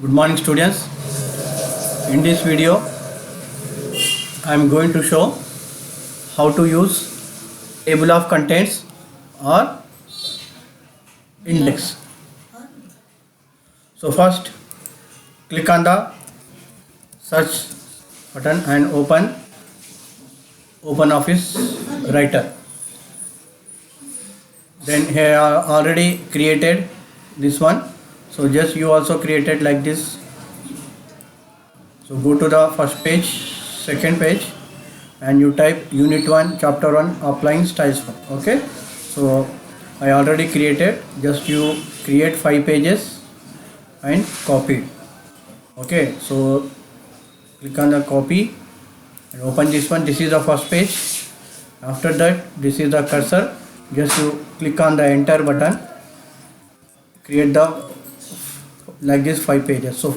Good morning students. In this video I am going to show how to use table of contents or index. So first click on the search button and open Office Writer. Then here I already created this one, so just you also created like this. So go to the first page, second page, and you type unit 1 chapter 1 applying styles 1. Okay, so I already created, just you create 5 pages and copy it. Okay, so click on the copy and open this one. This is the first page. After that, this is the cursor, just you click on the enter button, create the like this 5 pages. So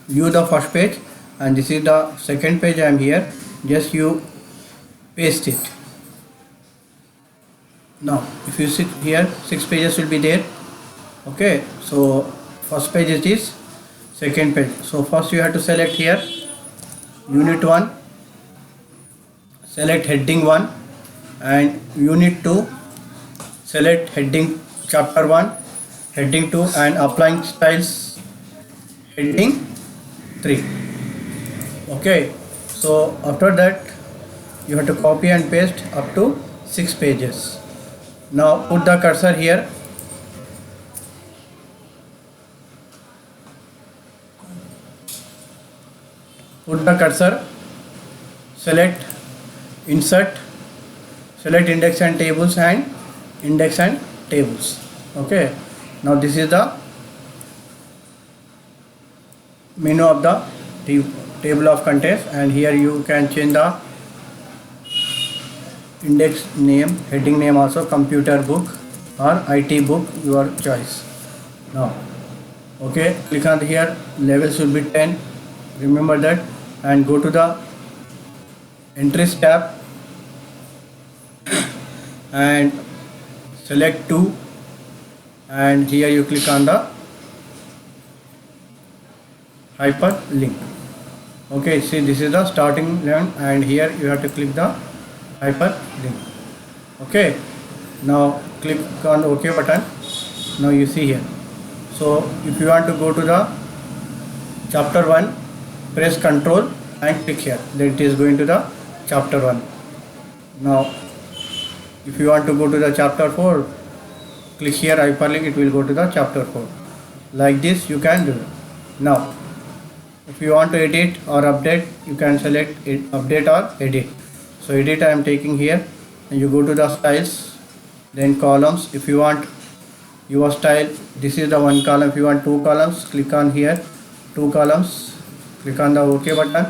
view the first page, and this is the second page. I am here, just you paste it. Now if you sit here, 6 pages will be there. Okay, so first page is this, second page. So first you have to select here unit 1, select heading 1, and unit 2 select heading chapter 1, heading 2, and applying styles heading 3. Okay, so after that you have to copy and paste up to 6 pages. Now put the cursor here. Put the cursor, select insert, select index and tables and index and tables. Okay, now this is the menu of the table of contents, and here you can change the index name, heading name also, computer book or IT book, your choice. Now okay, click on here, level should be 10, remember that, and go to the entries tab and select 2, and here you click on the hyperlink. Okay, see, this is the starting line, and here you have to click the hyperlink. Okay, now click on the OK button. Now you see here, so if you want to go to the chapter 1, press Ctrl and click here, then it is going to the chapter 1. Now if you want to go to the chapter 4, click here hyperlink, it will go to the chapter 4. Like this you can do it. Now if you want to edit or update, you can select update or edit. So edit I am taking here, and you go to the styles, then columns. If you want your style, this is the one column. If you want 2 columns, click on here 2 columns, click on the OK button.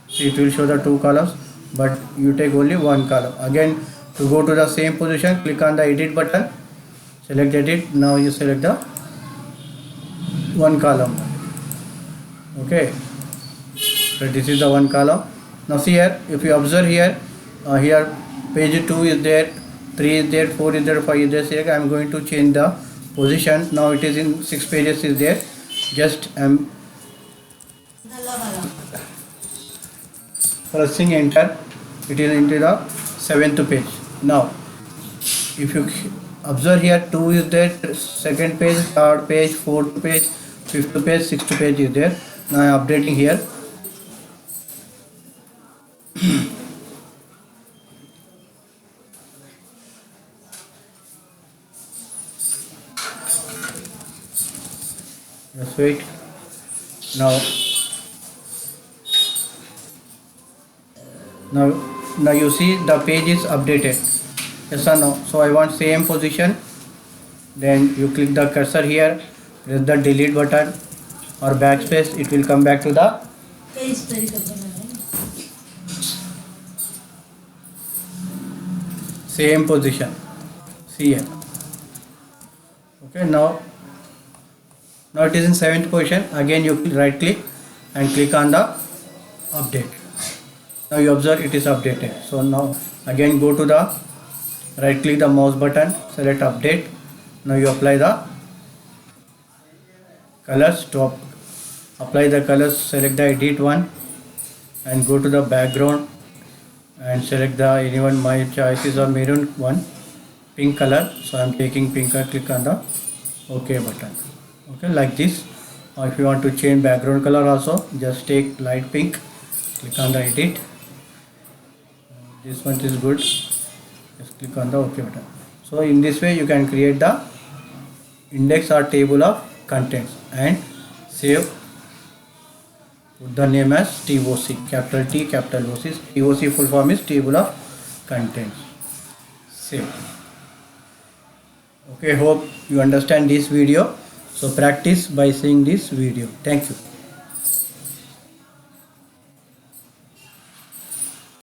See, it will show the 2 columns, but you take only 1 column. Again, to go to the same position, click on the edit button, select edit. Now you select the 1 column. Okay, so this is the 1 column. Now see here, if you observe here, here page 2 is there, 3 is there, 4 is there, 5 is there. Say I am going to change the position. Now it is in 6 pages is there. Just pressing enter, it is into the 7th page. Now if you observe here, 2 is there, 2nd page, 3rd page, 4th page, 5th page, 6th page is there. Now I am updating here. Just wait. Now you see the page is updated. Yes or no? So I want same position. Then you click the cursor here, press the delete button or backspace, it will come back to the same position. See here. Okay, now it is in 7th position. Again you right click and click on the update. Now you observe it is updated. So now again go to the right click the mouse button, select update. Now you apply the colors to apply the colors, select the edit one and go to the background and select the anyone. My choice is a maroon one, pink color, so I am taking pink and click on the OK button. Okay, like this. Or if you want to change background color also, just take light pink, click on the edit. This one is good, just click on the OK button. So in this way you can create the index or table of contents and save. Put the name as TOC, capital T, capital OC. TOC full form is table of contents. Save. Okay, hope you understand this video. So practice by seeing this video. Thank you.